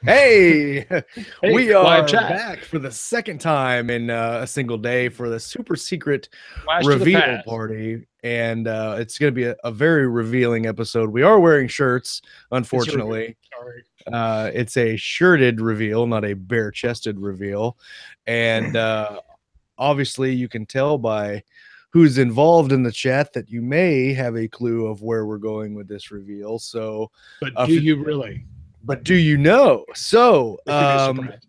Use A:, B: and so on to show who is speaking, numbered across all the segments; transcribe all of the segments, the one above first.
A: Hey,
B: Hey,
A: we
B: live
A: are
B: chat.
A: back for the second time in a single day for the super secret
B: Flash to the
A: reveal
B: past.
A: party. And it's going to be a very revealing episode. We are wearing shirts,
B: It's a reveal.
A: unfortunately.
B: Sorry.
A: It's a shirted reveal, not a bare chested reveal. And obviously, you can tell by who's involved in the chat that you may have a clue of where we're going with this reveal. So,
B: But
A: uh,
B: do
A: for,
B: you really?
A: but do you know? So,
B: It could be a surprise.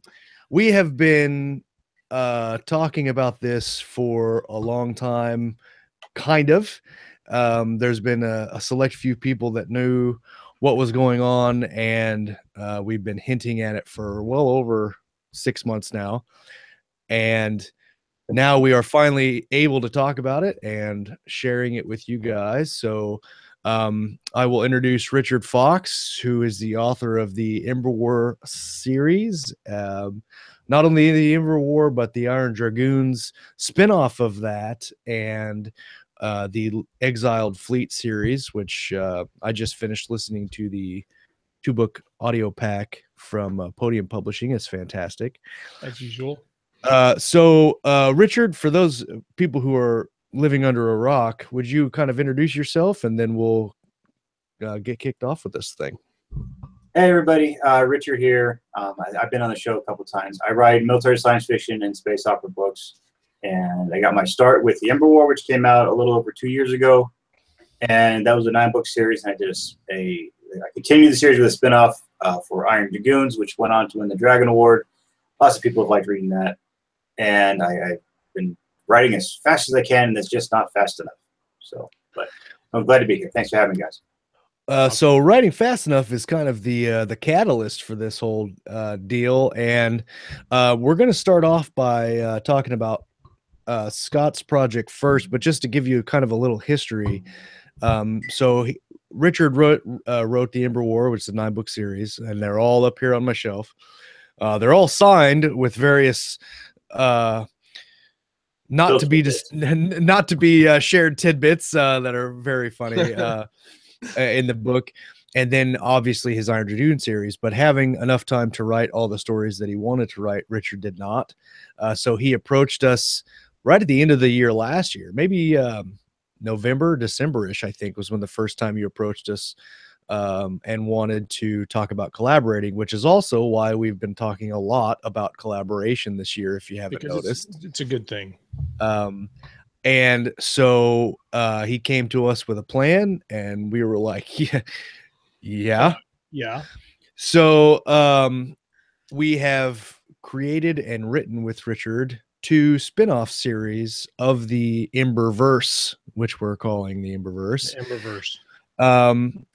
A: we have been talking about this for a long time, kind of. There's been a select few people that knew what was going on, and we've been hinting at it for well over 6 months now. And now we are finally able to talk about it and sharing it with you guys. So I will introduce Richard Fox, who is the author of the Ember War series. Not only the Ember War, but the Iron Dragoons spinoff of that, and the Exiled Fleet series, which I just finished listening to the 2-book audio pack from Podium Publishing. It's fantastic.
B: As usual.
A: Richard, for those people who are living under a rock, would you kind of introduce yourself and then we'll get kicked off with this thing?
C: Hey everybody, Richard here. I've been on the show a couple times. I write military science fiction and space opera books, and I got my start with the Ember War, which came out a little over 2 years ago, and that was a 9-book series. And I continued the series with a spinoff for Iron Dragoons, which went on to win the Dragon Award. Lots of people have liked reading that, and I've been writing as fast as I can, and it's just not fast enough. So, but I'm glad to be here. Thanks for having me, guys.
A: So writing fast enough is kind of the catalyst for this whole deal, and we're going to start off by talking about Scott's project first. But just to give you kind of a little history, Richard wrote the Ember War, which is a 9-book series, and they're all up here on my shelf. They're all signed with various not to be shared tidbits that are very funny in the book, and then obviously his Iron Dragoon series. But having enough time to write all the stories that he wanted to write, Richard did not. So he approached us right at the end of the year last year, maybe November, December-ish, I think, was when the first time you approached us and wanted to talk about collaborating, which is also why we've been talking a lot about collaboration this year, if you haven't noticed.
B: It's a good thing.
A: And so he came to us with a plan, and we were like, yeah. So we have created and written with Richard 2 spin-off series of the Emberverse, which we're calling the Emberverse.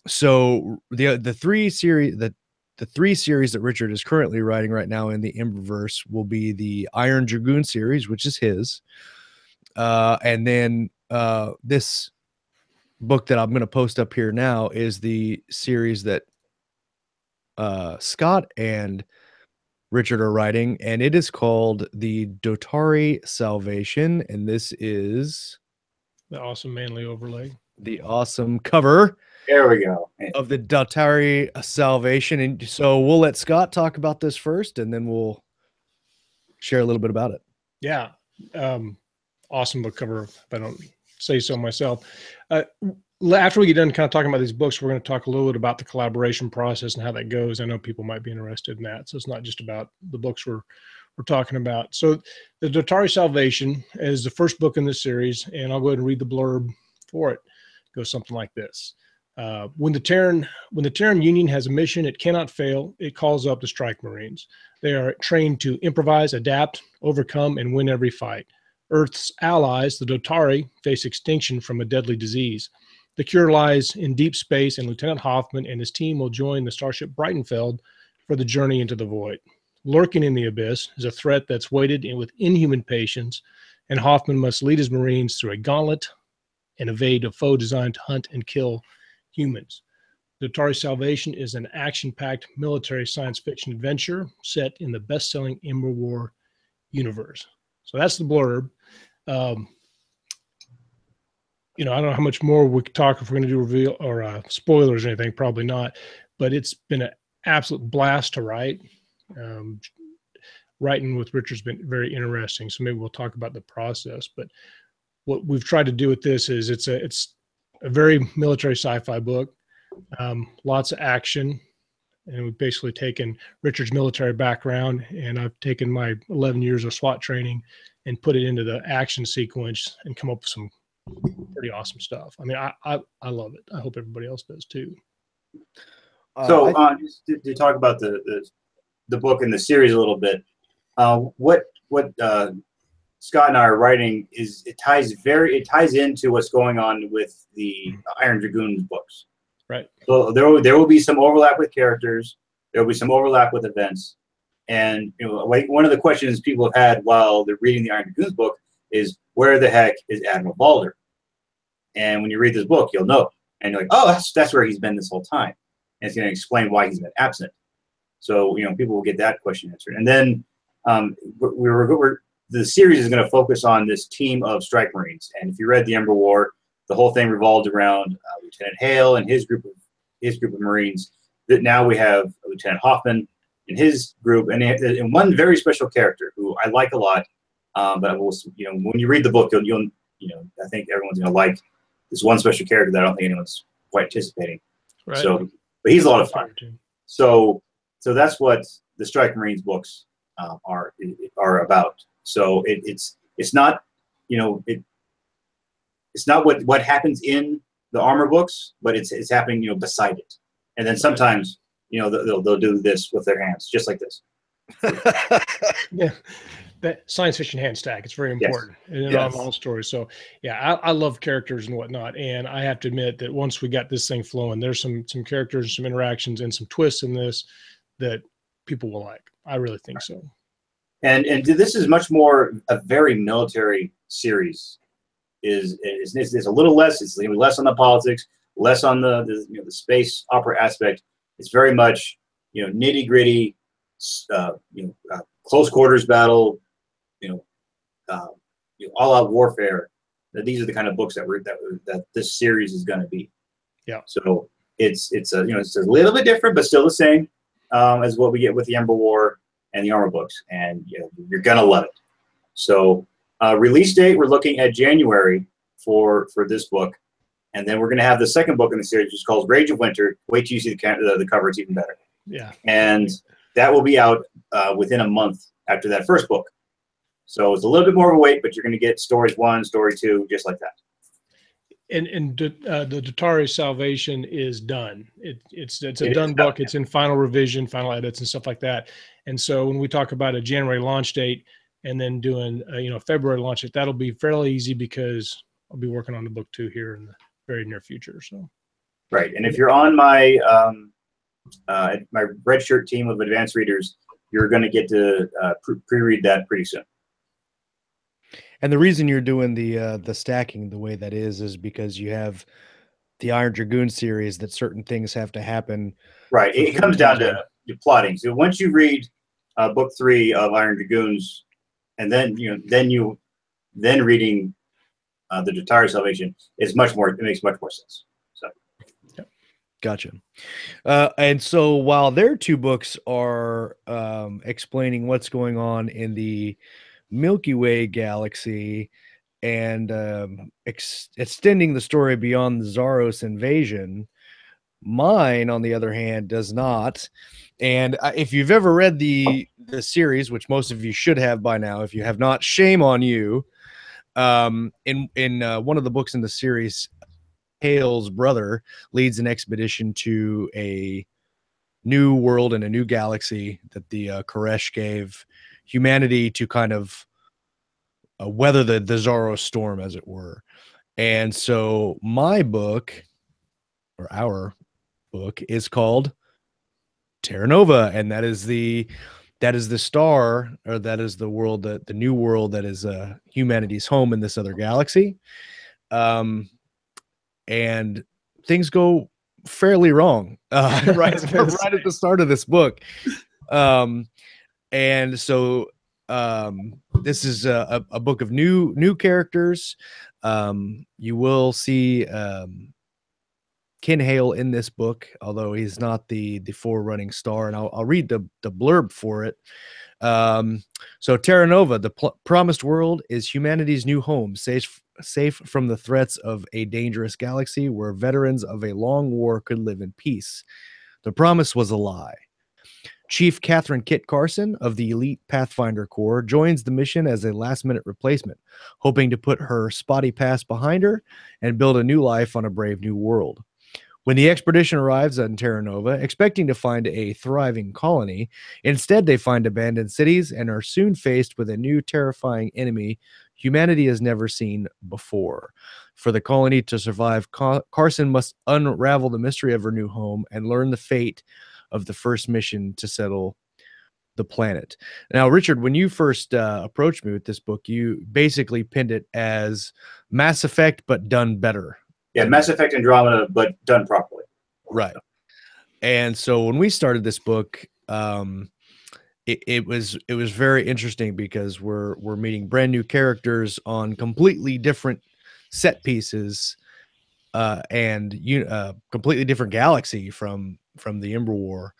A: So the three series that Richard is currently writing right now in the Emberverse will be the Iron Dragoon series, which is his. And then this book that I'm going to post up here now is the series that Scott and Richard are writing, and it is called the Dotari Salvation, and this is
B: the awesome manly overlay,
A: the awesome cover.
C: There we go.
A: Of the Dotari Salvation. And so we'll let Scott talk about this first, and then we'll share a little bit about it.
B: Yeah. Awesome book cover, if I don't say so myself. After we get done kind of talking about these books, we're going to talk a little bit about the collaboration process and how that goes. I know people might be interested in that. So it's not just about the books we're talking about. So the Dotari Salvation is the first book in this series, and I'll go ahead and read the blurb for it. It goes something like this. When the Terran Union has a mission it cannot fail, it calls up the Strike Marines. They are trained to improvise, adapt, overcome, and win every fight. Earth's allies, the Dotari, face extinction from a deadly disease. The cure lies in deep space, and Lieutenant Hoffman and his team will join the starship Breitenfeld for the journey into the void. Lurking in the abyss is a threat that's waited with inhuman patience, and Hoffman must lead his Marines through a gauntlet and evade a foe designed to hunt and kill humans. Dotari Salvation is an action-packed military science fiction adventure set in the best-selling Ember War universe. So that's the blurb. I don't know how much more we could talk if we're going to do reveal or spoilers or anything. Probably not. But it's been an absolute blast to write. Um, Writing with Richard's been very interesting. So maybe we'll talk about the process. But what we've tried to do with this is it's a very military sci-fi book, lots of action. And we've basically taken Richard's military background, and I've taken my 11 years of SWAT training and put it into the action sequence and come up with some pretty awesome stuff. I mean, I love it. I hope everybody else does too.
C: So just to talk about the book and the series a little bit, what Scott and I are writing is it ties into what's going on with the Iron Dragoons books.
B: Right.
C: So there will be some overlap with characters. There will be some overlap with events. And one of the questions people have had while they're reading the Iron Dragoons book is, where the heck is Admiral Balder? And when you read this book, you'll know. And you're like, oh, that's where he's been this whole time. And it's going to explain why he's been absent. So people will get that question answered. And then the series is going to focus on this team of strike Marines. And if you read the Ember War, the whole thing revolved around Lieutenant Hale and his group of Marines. That now we have Lieutenant Hoffman and his group, and one very special character who I like a lot. But when you read the book, you'll I think everyone's going to like this one special character that I don't think anyone's quite anticipating.
B: Right.
C: So, but he's a lot of fun. So that's what the Strike Marines books are about. So it's not it's not what happens in the armor books, but it's happening beside it. And then sometimes they'll do this with their hands, just like this.
B: Yeah, that science fiction hand stack, it's very important in all stories. So yeah, I love characters and whatnot, and I have to admit that once we got this thing flowing, there's some characters, some interactions, and some twists in this that people will like. I really think so.
C: And this is much more a very military series. Is a little less. It's less on the politics, less on the space opera aspect. It's very much nitty gritty, close quarters battle, all out warfare. These are the kind of books that this series is going to be.
B: Yeah.
C: So it's a little bit different, but still the same as what we get with the Ember War and the armor books, and you're gonna love it. So release date, we're looking at January for this book, and then we're gonna have the second book in the series, which is called Rage of Winter. Wait till you see the cover; it's even better.
B: Yeah. And
C: that will be out within a month after that first book. So it's a little bit more of a wait, but you're gonna get stories 1, story 2, just like that.
B: And the Dottari Salvation is done. It's a done book. It's in final revision, final edits, and stuff like that. And so when we talk about a January launch date and then doing a February launch date, that'll be fairly easy because I'll be working on the book 2 here in the very near future. So
C: right. And if you're on my my Red Shirt team of advanced readers, you're going to get to pre-read that pretty soon.
A: And the reason you're doing the stacking the way that is because you have the Iron Dragoon series that certain things have to happen.
C: Right. It comes down to plotting. So once you read book 3 of Iron Dragoons, and then reading the Dottari Salvation, it makes much more sense. So.
A: Yep. Gotcha. And so while their 2 books are explaining what's going on in the Milky Way galaxy and extending the story beyond the Zaros invasion, mine, on the other hand, does not. And if you've ever read the series, which most of you should have by now, if you have not, shame on you. In one of the books in the series, Hale's brother leads an expedition to a new world and a new galaxy that the Koresh gave humanity to kind of weather the Zaros storm, as it were. And so my book, or our book, is called Terra Nova, and that is the star, or that is the world, the new world that is humanity's home in this other galaxy. And things go fairly wrong right at the start of this book. And so this is a book of new characters. You will see Ken Hale in this book, although he's not the forerunning star. And I'll read the blurb for it. So Terra Nova, the promised world, is humanity's new home, safe from the threats of a dangerous galaxy where veterans of a long war could live in peace. The promise was a lie. Chief Catherine Kit Carson of the elite Pathfinder Corps joins the mission as a last-minute replacement, hoping to put her spotty past behind her and build a new life on a brave new world. When the expedition arrives on Terra Nova, expecting to find a thriving colony, instead they find abandoned cities and are soon faced with a new terrifying enemy humanity has never seen before. For the colony to survive, Carson must unravel the mystery of her new home and learn the fate of the first mission to settle the planet. Now, Richard, when you first approached me with this book, you basically pinned it as Mass Effect, but done better.
C: Yeah, Mass Effect Andromeda, but done properly.
A: Right. And so when we started this book, it was very interesting because we're meeting brand new characters on completely different set pieces, and completely different galaxy from the Ember War.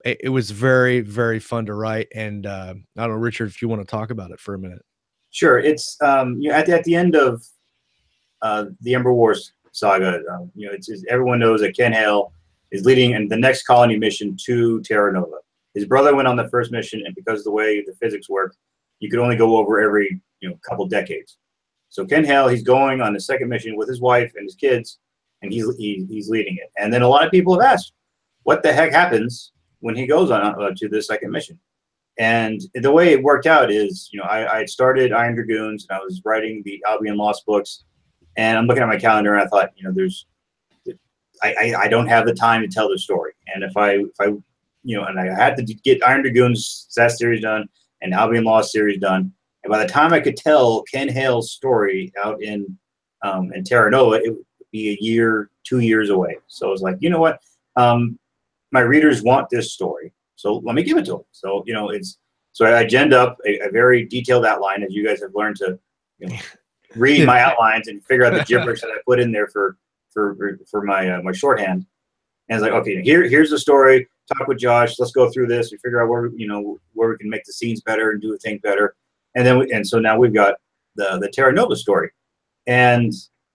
A: It was very, very fun to write, and I don't know, Richard, if you want to talk about it for a minute.
C: Sure. It's at the end of the Ember Wars saga, it's everyone knows that Ken Hale is leading in the next colony mission to Terra Nova. His brother went on the first mission, and because of the way the physics work, you could only go over every couple decades. So Ken Hale, he's going on the second mission with his wife and his kids, and he's leading it. And then a lot of people have asked, what the heck happens when he goes on to the second mission? And the way it worked out is, I had started Iron Dragoons, and I was writing the Albion Lost books, and I'm looking at my calendar, and I thought, I don't have the time to tell the story. And if I and I had to get Iron Dragoons that series done and Albion Lost series done, and by the time I could tell Ken Hale's story out in Terra Nova, it would be a year, 2 years away. So I was like, you know what? My readers want this story, so let me give it to them. So so I ginned up a very detailed outline, as you guys have learned to read my outlines and figure out the gibberish that I put in there for my shorthand. And it's like, okay, here's the story. Talk with Josh. Let's go through this. We figure out where we can make the scenes better and do things better. And then so now we've got the Terra Nova story, and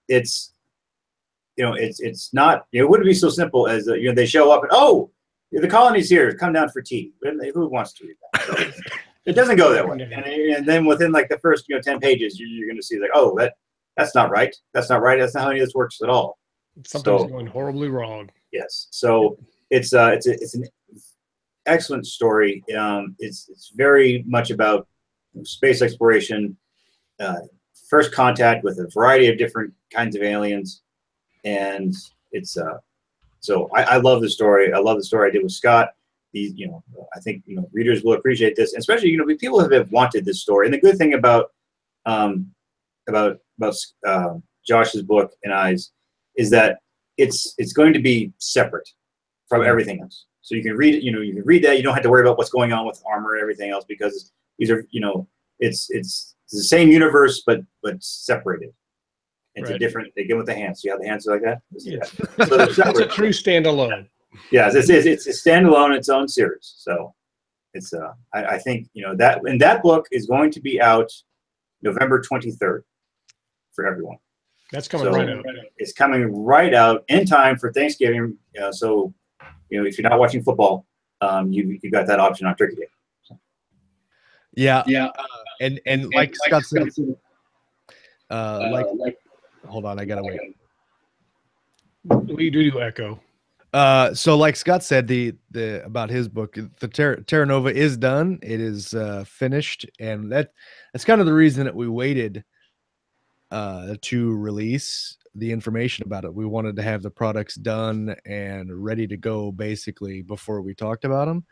C: it's not, it wouldn't be so simple as they show up and, oh, the colony's here, come down for tea. Who wants to read that? So it doesn't go that way. And then within like the first 10 pages, you're going to see like, oh, that's not right. That's not right. That's not how any of this works at all.
B: Something's going horribly wrong.
C: Yes. So it's an excellent story. It's very much about space exploration, first contact with a variety of different kinds of aliens. And it's so I love the story. I love the story I did with Scott. I think readers will appreciate this, and especially people have wanted this story. And the good thing about Josh's book and I's is that it's going to be separate from everything else. So you can read it. You can read that. You don't have to worry about what's going on with armor and everything else, because these are it's the same universe but separated. It's a different. They get with the hands. You have the hands like that.
B: Yeah.
C: So
B: It's a true standalone.
C: Yes, it's a standalone, its own series. So it's I think that book is going to be out November 23rd for everyone.
B: That's coming right out.
C: It's coming right out in time for Thanksgiving. So if you're not watching football, you got that option on Turkey Day. So.
A: Yeah. And like Scott said, hold on, I gotta wait.
B: We do echo.
A: So like Scott said, the about his book, the Terra Nova is done. It is finished, and that's kind of the reason that we waited to release the information about it. We wanted to have the products done and ready to go basically before we talked about them,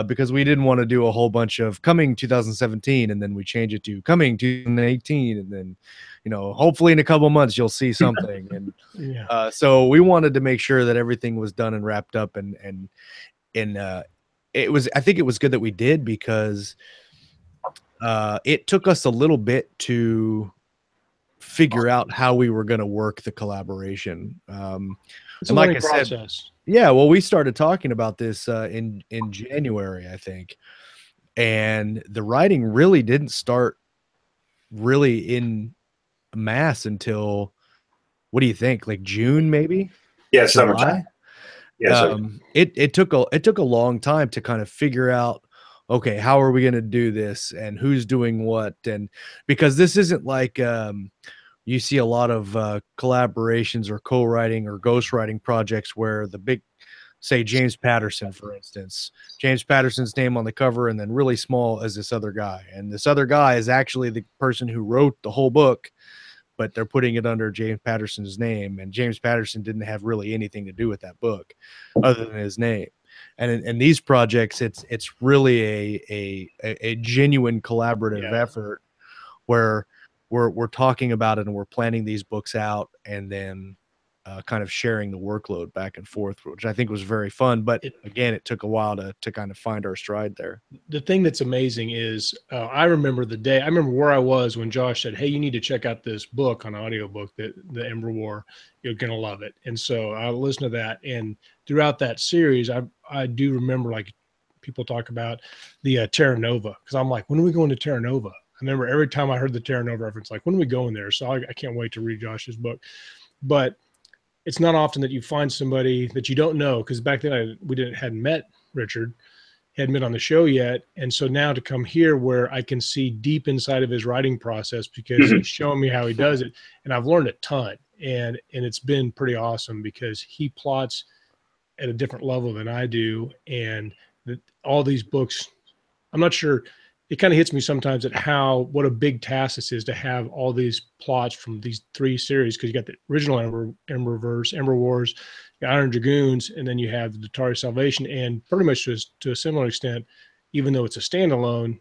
A: because we didn't want to do a whole bunch of coming 2017 and then we change it to coming 2018, and then hopefully in a couple months you'll see something. And so we wanted to make sure that everything was done and wrapped up, and it was, I think it was good that we did, because it took us a little bit to figure out how we were going to work the collaboration.
B: It's a
A: and like
B: learning
A: I said,
B: process.
A: yeah, well, we started talking about this in January, I think, and the writing really didn't start really in mass until, what do you think, like June, maybe?
C: Yeah,
A: July?
C: summertime. Yeah, so
A: It took a long time to kind of figure out, okay, how are we going to do this and who's doing what, and because this isn't like you see a lot of collaborations or co-writing or ghostwriting projects where the big, say James Patterson, for instance, James Patterson's name on the cover, and then really small as this other guy, and this other guy is actually the person who wrote the whole book, but they're putting it under James Patterson's name, and James Patterson didn't have really anything to do with that book other than his name. And in these projects, it's really a genuine collaborative effort where we're talking about it and we're planning these books out, and then kind of sharing the workload back and forth, which I think was very fun. But again, it took a while to kind of find our stride there.
B: The thing that's amazing is I remember where I was when Josh said, hey, you need to check out this book on audiobook, the Ember War. You're going to love it. And so I listened to that. And throughout that series, I do remember, like, people talk about the Terra Nova, because I'm like, when are we going to Terra Nova? I remember every time I heard the Terra Nova reference, like, when are we going there? So I can't wait to read Josh's book. But it's not often that you find somebody that you don't know, because back then hadn't met Richard, hadn't met on the show yet. And so now to come here where I can see deep inside of his writing process, because he's showing me how he does it, and I've learned a ton. And it's been pretty awesome because he plots at a different level than I do. And all these books, I'm not sure, it kind of hits me sometimes at what a big task this is to have all these plots from these 3 series, because you got the original Emberverse, Ember Wars, Iron Dragoons, and then you have the Dottari Salvation, and pretty much to a similar extent, even though it's a standalone,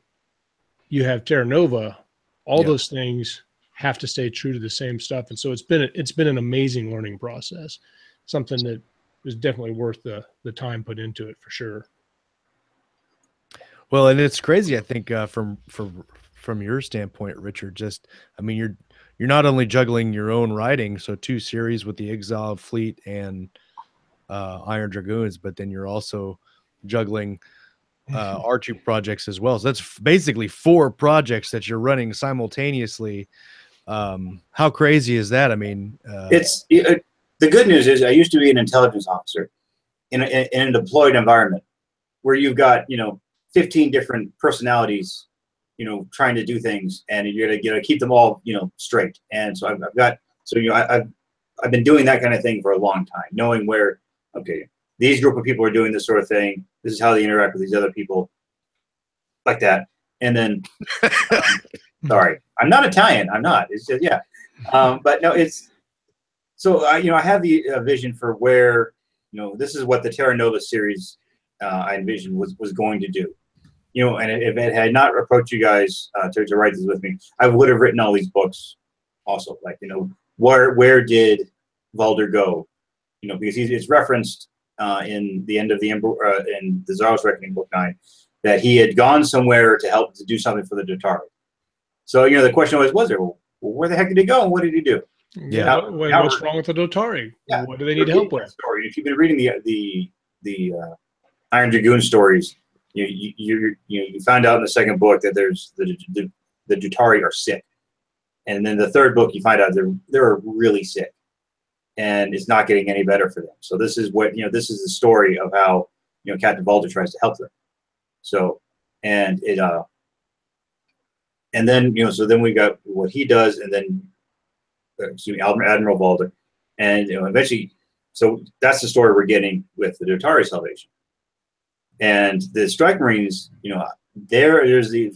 B: you have Terra Nova. All those things have to stay true to the same stuff, and so it's been an amazing learning process, something that is definitely worth the time put into it for sure.
A: Well, and it's crazy, I think, from your standpoint, Richard. Just, I mean, you're not only juggling your own writing, so 2 series with the Exiled Fleet and Iron Dragoons, but then you're also juggling our 2 projects as well. So that's basically 4 projects that you're running simultaneously. How crazy is that? I mean,
C: it's the good news is I used to be an intelligence officer in a deployed environment where you've got 15 different personalities, trying to do things, and you're gonna keep them all, straight. And so I've been doing that kind of thing for a long time, knowing where, okay, these group of people are doing this sort of thing. This is how they interact with these other people, like that. And then, sorry, I'm not Italian. I'm not. It's just but no, it's so I have the vision for where this is what the Terra Nova series I envisioned was going to do. And if it had not approached you guys to write this with me, I would have written all these books also. Like, where did Valder go? Because it's referenced in the end of the in the Czar's Reckoning, book 9, that he had gone somewhere to help to do something for the Dottari. So, the question was there? Well, where the heck did he go and what did he do?
B: Yeah. What's wrong with the Dottari? Yeah, what do they need help with?
C: Story. If you've been reading the Iron Dragoon stories, you found out in the second book that there's the Dottari are sick, and then the third book you find out they're really sick, and it's not getting any better for them. So this is this is the story of how Captain Valder tries to help them. So and then so then we got what he does, and then Admiral Valder, and eventually, so that's the story we're getting with the Dottari Salvation. And the Strike Marines, there's the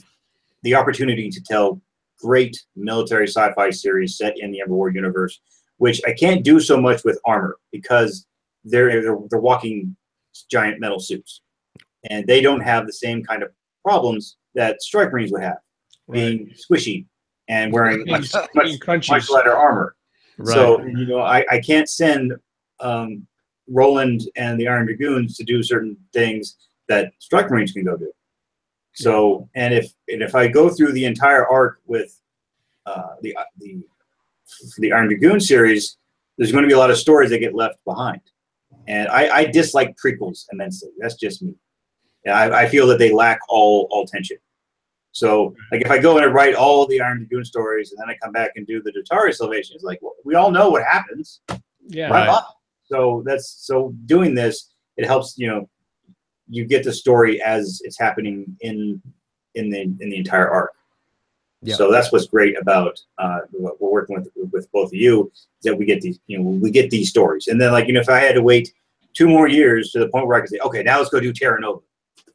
C: opportunity to tell great military sci-fi series set in the Ember War universe, which I can't do so much with armor because they're walking giant metal suits, and they don't have the same kind of problems that Strike Marines would have, being squishy and wearing much lighter armor. Right. So I can't send Roland and the Iron Dragoons to do certain things that Strike Marines can go do. So, and if I go through the entire arc with the for the Iron Dragoon series, there's going to be a lot of stories that get left behind. And I dislike prequels immensely. That's just me. I feel that they lack all tension. So, like, if I go in and write all the Iron Dragoon stories, and then I come back and do the Dotaria Salvation, it's like, well, we all know what happens.
B: Yeah.
A: Right.
C: So doing this, it helps. You get the story as it's happening in the entire arc.
A: Yeah.
C: So that's what's great about what we're working with both of you, is that we get these stories. And then, like, if I had to wait 2 more years to the point where I could say, okay, now let's go do Terra Nova.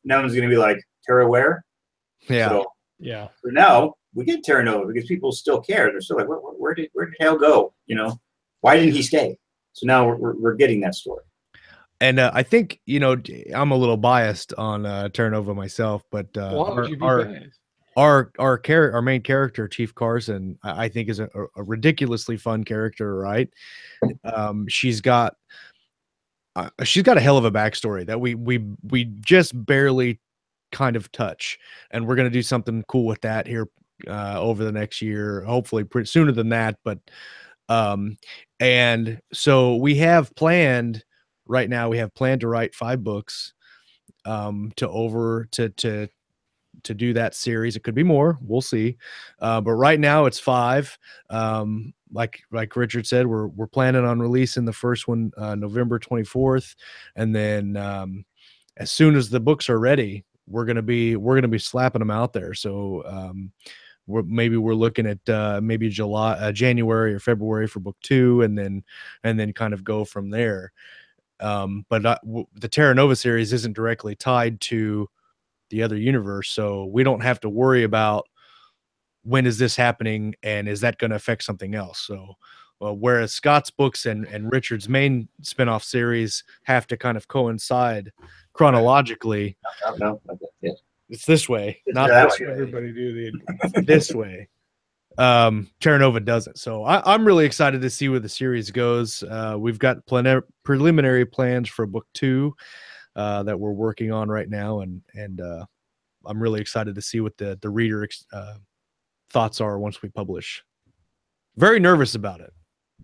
C: No one's going to be like, Terra where?
A: Yeah.
C: So,
B: Yeah.
C: for now, we get Terra Nova because people still care. They're still like, where did Hale go? Why didn't he stay? So now we're getting that story.
A: And I think, I'm a little biased on Terra Nova myself, but
B: Why would you be biased?
A: our main character, Chief Carson, I think is a ridiculously fun character, right? She's got a hell of a backstory that we just barely kind of touch, and we're gonna do something cool with that here over the next year, hopefully pretty sooner than that. But and so we have planned right now. We have planned to write 5 books to do that series. It could be more, we'll see, but right now it's 5. Like Richard said, we're planning on releasing the first one November 24th, and then as soon as the books are ready, we're gonna be slapping them out there. So we're looking at maybe January or February for book 2, and then kind of go from there. But the Terra Nova series isn't directly tied to the other universe, so we don't have to worry about when is this happening and is that going to affect something else. So whereas Scott's books and Richard's main spinoff series have to kind of coincide chronologically,
C: No. Yeah.
A: it's this way, not
C: that
A: this
C: way.
A: way.
B: Everybody do
A: This way. Terra Nova doesn't. So I'm really excited to see where the series goes. We've got preliminary plans for book 2 that we're working on right now, and I'm really excited to see what the reader thoughts are once we publish. Very nervous about it.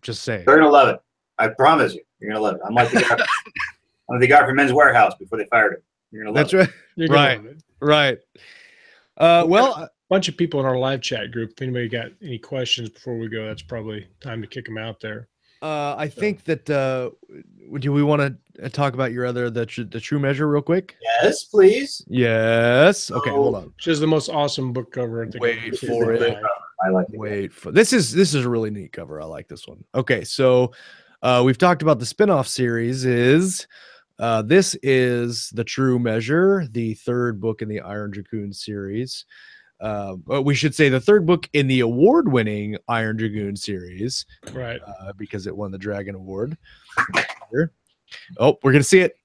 A: Just saying.
C: They're gonna love it. I promise you, you're gonna love it. I'm like the guy from Men's Warehouse before they fired him. You're gonna love it.
B: You're
A: Right. Right. Well,
B: bunch of people in our live chat group. If anybody got any questions before we go, that's probably time to kick them out there.
A: I think that do we want to talk about your other the True Measure real quick?
C: Yes, please.
A: Yes. Okay, hold on.
B: Which is the most awesome book cover. I think
A: Wait for it.
C: I like it.
A: Wait for this is a really neat cover. I like this one. Okay, so we've talked about the spinoff series. This is the True Measure, the 3rd book in the Iron Dragoon series. We should say the 3rd book in the award-winning Iron Dragoon series,
B: right?
A: Because it won the Dragon Award. Here. Oh, we're gonna see it.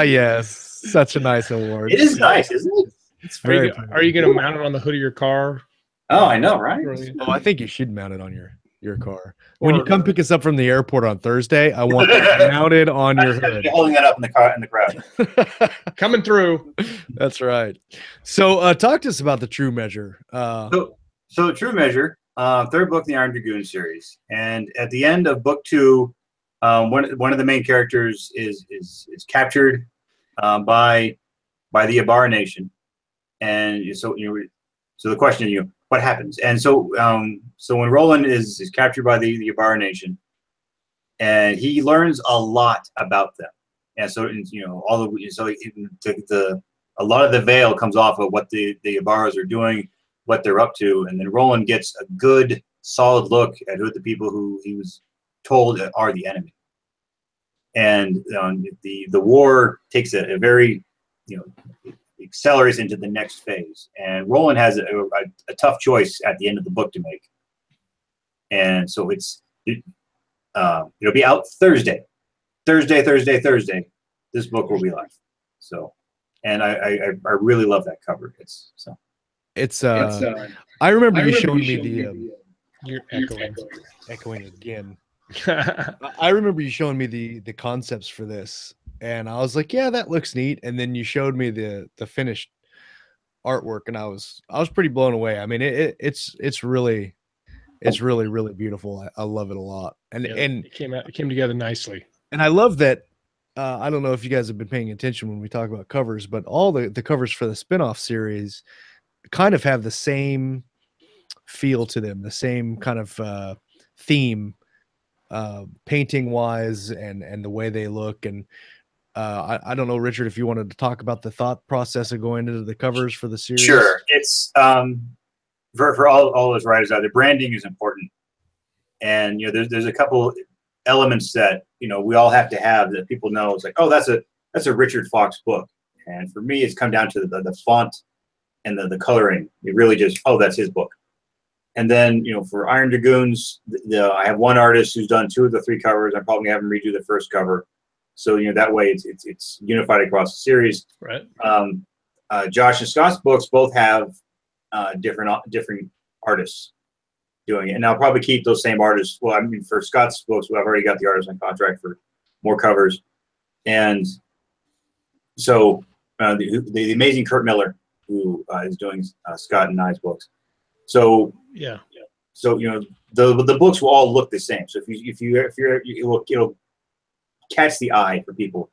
A: Yes, such a nice award.
C: It is nice, isn't it?
A: It's very.
B: Are you going to mount it on the hood of your car?
C: Oh, I know, right?
A: Oh, I think you should mount it on your car. When you come pick us up from the airport on Thursday, I want it mounted on your hood.
C: Holding that up in the crowd.
B: Coming through.
A: That's right. So talk to us about the True Measure.
C: So True Measure, 3rd book in the Iron Dragoon series, and at the end of book 2, one of the main characters is captured by the Ibarra Nation, and so the question is, what happens? And so when Roland is captured by the Ibarra Nation, and he learns a lot about them, and so a lot of the veil comes off of what the Ibarras are doing, what they're up to, and then Roland gets a good solid look at who the people who he was told are the enemy, and the war takes a very accelerates into the next phase, and Roland has a tough choice at the end of the book to make, and so it'll be out Thursday. This book will be live. So, and I really love that cover. I remember you showing me the.
B: You're
A: echoing again. I remember you showing me the concepts for this, and I was like, yeah, that looks neat. And then you showed me the finished artwork, and I was pretty blown away. I mean, it's really really beautiful. I love it a lot, and
B: it came together nicely.
A: And I love that. I don't know if you guys have been paying attention when we talk about covers, but all the covers for the spinoff series kind of have the same feel to them, the same kind of theme, painting wise, and the way they look. And I don't know, Richard, if you wanted to talk about the thought process of going into the covers for the series.
C: Sure. It's for all those writers out there, branding is important. And there's a couple elements that we all have to have that people know. It's like, oh, that's a Richard Fox book. And for me, it's come down to the font and the coloring. It really just, oh, that's his book. And then for Iron Dragoons, I have one artist who's done 2 of the 3 covers. I probably have him redo the first cover, so that way it's unified across the series.
B: Right.
C: Josh and Scott's books both have different artists doing it, and I'll probably keep those same artists. Well, I mean, for Scott's books, I've already got the artist on contract for more covers, and so the amazing Kurt Miller, who is doing Scott and I's books. So
B: yeah.
C: So the books will all look the same. So if it'll catch the eye for people.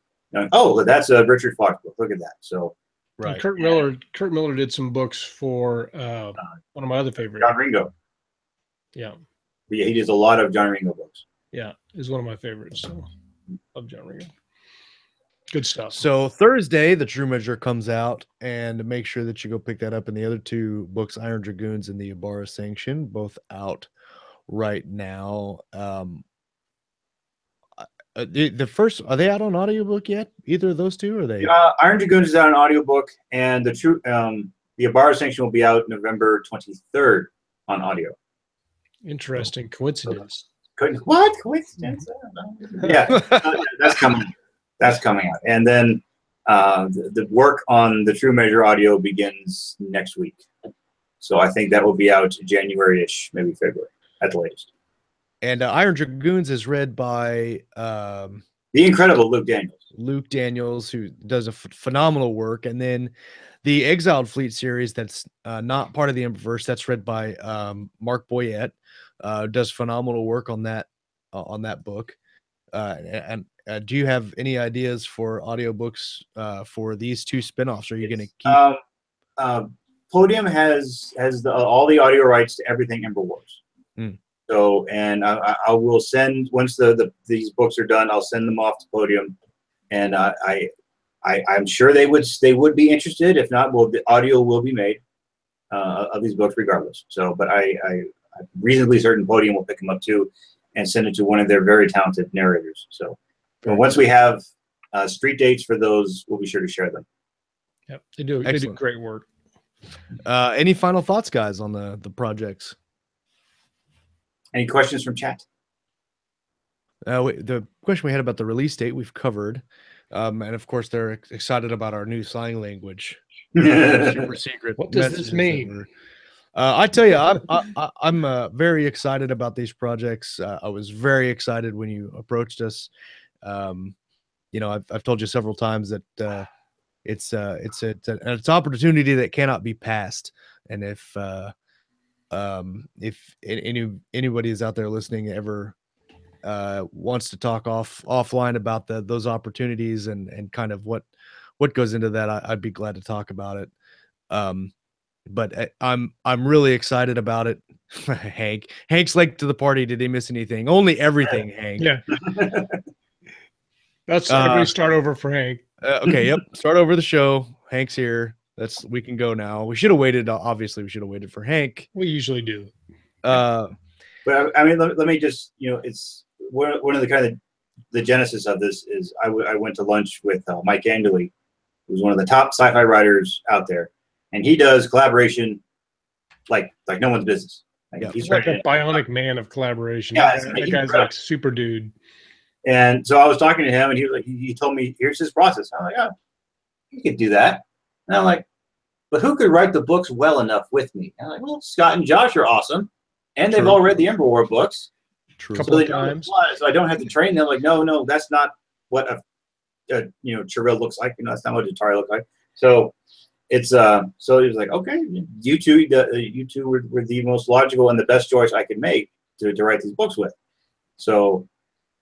C: Oh, that's a Richard Fox book. Look at that. So
B: right. Kurt Miller did some books for one of my other favorites,
C: John Ringo.
B: Yeah.
C: But yeah, he does a lot of John Ringo books.
B: Yeah, is one of my favorites. So love John Ringo. Good stuff.
A: So Thursday, The True Measure comes out, and make sure that you go pick that up. And the other 2 books, Iron Dragoons and the Ybarra Sanction, both out right now. The first, are they out on audiobook yet? Either of those 2? Or are they?
C: Iron Dragoons is out on audiobook, and the Ybarra Sanction will be out November 23rd on audio.
B: Interesting coincidence.
C: What coincidence? Yeah, that's coming. That's coming out, and then the work on the True Measure audio begins next week. So I think that will be out January-ish, maybe February at the latest.
A: And Iron Dragoons is read by
C: the incredible Luke Daniels.
A: Luke Daniels, who does a phenomenal work. And then the Exiled Fleet series, that's not part of the Emberverse, that's read by Mark Boyette, does phenomenal work on that book. And do you have any ideas for audiobooks for these 2 spinoffs? Are you going to keep?
C: Podium has all the audio rights to everything Ember Wars.
A: Mm.
C: So, and I will send, once these books are done, I'll send them off to Podium, and I'm sure they would be interested. If not, the audio will be made of these books regardless. So, but I'm reasonably certain Podium will pick them up too, and send it to one of their very talented narrators. So, once we have street dates for those, we'll be sure to share them.
B: Yep, they do great work.
A: Any final thoughts, guys, on the projects?
C: Any questions from chat?
A: The question we had about the release date we've covered, and of course they're excited about our new sign language. Super secret.
B: What does this mean?
A: I tell you, I'm very excited about these projects. I was very excited when you approached us. I've told you several times that it's an opportunity that cannot be passed. And if anybody is out there listening ever wants to talk offline about those opportunities and kind of what goes into that, I'd be glad to talk about it. But I'm really excited about it. Hank's late to the party. Did he miss anything? Only everything, Hank.
B: Yeah. That's everybody start over for Hank.
A: Okay, yep. Start over the show. Hank's here. We can go now. We should have waited. Obviously, we should have waited for Hank.
B: We usually do.
C: But I mean, let me just, it's one of the kind of the genesis of this is I went to lunch with Mike Anderle, who's one of the top sci-fi writers out there, and he does collaboration like no one's business.
B: He's like a bionic man of collaboration.
C: Yeah,
B: that guy's like super dude.
C: And so I was talking to him, and he was like, he told me, here's his process. I'm like, oh, you could do that. And I'm like, but who could write the books well enough with me? And I'm like, well, Scott and Josh are awesome, and they've all read the Ember War books.
B: True. Couple of times.
C: So I don't have to train them. Like, no, that's not what a Chiril looks like. That's not what Atari looks like. So it's so he was like, okay, you two were the most logical and the best choice I could make to write these books with. So,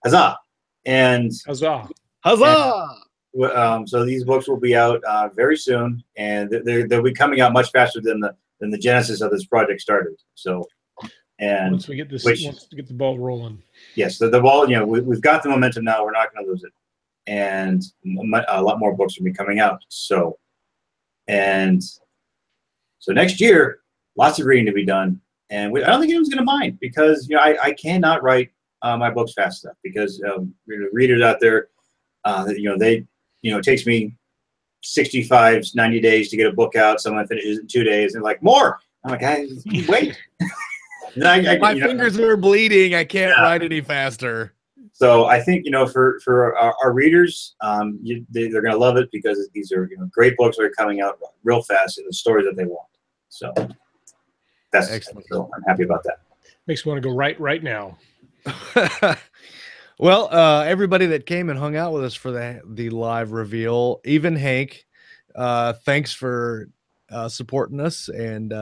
C: huzzah! And
B: Huzzah!
A: Huzzah!
C: So these books will be out very soon, and they'll be coming out much faster than the genesis of this project started. So, and
B: once we get the ball rolling.
C: Yes, the ball. You know, we've got the momentum now. We're not going to lose it, and a lot more books will be coming out. So, next year, lots of reading to be done, and I don't think anyone's going to mind because I cannot write my books fast enough because readers out there, it takes me 65, 90 days to get a book out. Someone finishes in 2 days. And they're like, more. I'm like, wait.
A: My fingers are bleeding. I can't write any faster.
C: So I think, for our readers, they're going to love it because these are great books that are coming out real fast and the stories that they want. So that's excellent. So I'm happy about that.
B: Makes me want to go right now.
A: Well, everybody that came and hung out with us for the live reveal, even Hank, thanks for supporting us, and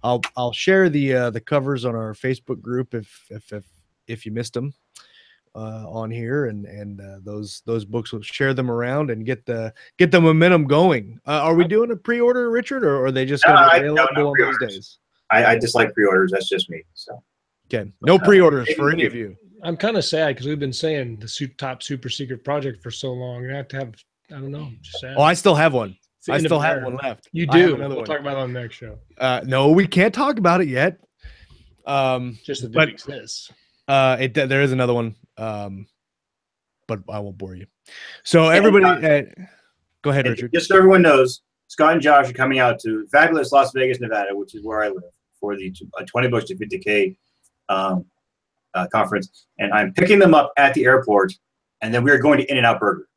A: I'll share the covers on our Facebook group if you missed them on here, and those books, will share them around and get the momentum going. Are we doing a pre-order, Richard, or are they just going to be available on those days?
C: I dislike pre-orders. That's just me. So
A: okay, no pre-orders for any of you.
B: I'm kind of sad because we've been saying the top super secret project for so long. I have to have, I don't know. Just sad.
A: Oh, I still have one. I still have one left.
B: You do. We'll talk about it on the next show.
A: No, we can't talk about it yet.
B: Just that it exists.
A: There is another one, but I won't bore you. So everybody, go ahead, Richard.
C: Just so everyone knows, Scott and Josh are coming out to fabulous Las Vegas, Nevada, which is where I live, for the 20 Books to 50K conference, and I'm picking them up at the airport, and then we're going to In-N-Out Burger.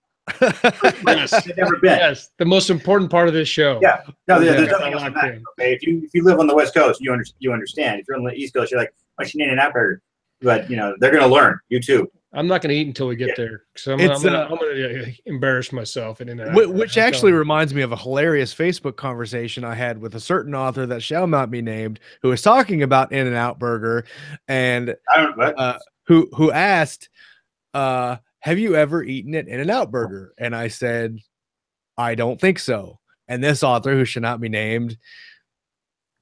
B: Yes,
C: never been.
B: Yes, the most important part of this show.
C: Yeah, no, there's nothing else on that. Okay, if you live on the West Coast, you understand. If you're on the East Coast, you're like, I should In-N-Out Burger. But they're going to learn. You too.
B: I'm not going to eat until we get there. So I'm going to embarrass myself.
A: Which actually reminds me of a hilarious Facebook conversation I had with a certain author that shall not be named, who was talking about In-N-Out Burger, and who asked, have you ever eaten at In-N-Out Burger? And I said, I don't think so. And this author, who should not be named,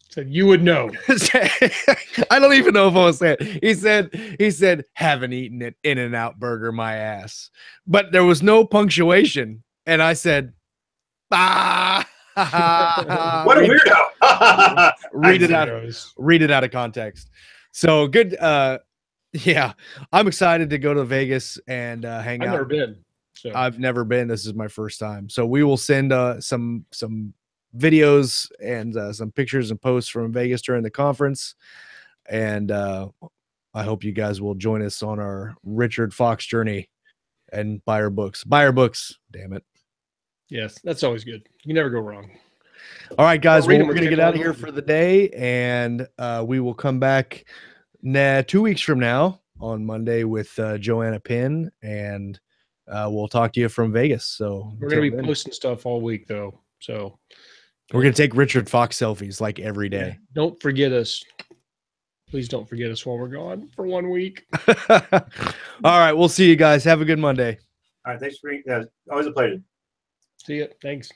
B: said, you would know.
A: I don't even know if I was saying it. He said, haven't eaten at In-N-Out Burger, my ass. But there was no punctuation. And I said, what
C: a weirdo.
A: Read it out of context. So good. Yeah, I'm excited to go to Vegas and hang out.
B: I've never been. So.
A: I've never been. This is my first time. So we will send some videos and some pictures and posts from Vegas during the conference. And I hope you guys will join us on our Richard Fox journey and buy our books. Buy our books, damn it.
B: Yes, that's always good. You can never go wrong.
A: All right, guys, we're going to get out of here for the day, and we will come back 2 weeks from now on Monday with Joanna Penn, and we'll talk to you from Vegas. So
B: we're going to be posting stuff all week, though. So
A: we're going to take Richard Fox selfies like every day.
B: Yeah. Don't forget us. Please don't forget us while we're gone for 1 week.
A: All right, we'll see you guys. Have a good Monday.
C: All right, thanks for always a pleasure.
B: See ya. Thanks.